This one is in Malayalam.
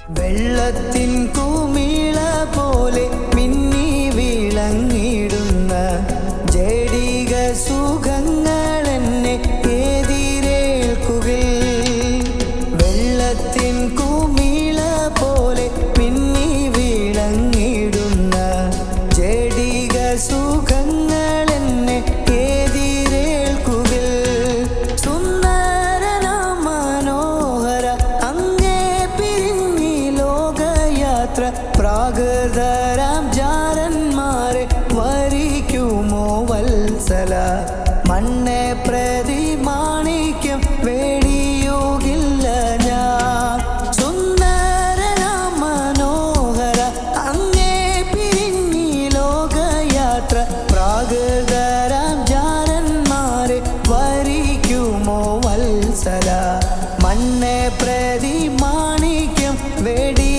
വെള്ളത്തിൻ കുമിള പോലെ മിന്നി വിളങ്ങിടുന്ന ജഡിക സുഖങ്ങൾ എന്നെ എതിരേൽക്കുകയിൽ. വെള്ളത്തിൻ കുമിള പോലെ മിന്നി വിളങ്ങിടുന്ന ജഡിക സുഖങ്ങൾ എന്നെ എതിരേൽക്കുകയിൽ. സുന്ദരന മനോഹര അങ്ങേ പിരിഞ്ഞി ലോകയാത്ര പ്രാകൃതരാം ജാരന്മാരെ വരിക്കുമോ വത്സല. മണ്ണെ പ്രതി മാണിക്യം വേടിയുകില്ല ഞാൻ. സുന്ദരന മനോഹര അങ്ങേ പിരിഞ്ഞി ലോകയാത്ര പ്രാകൃതരാം ജാരന്മാരെ വരിക്കുമോ വത്സല. മണ്ണെ പ്രതി മാണിക്യം വേടി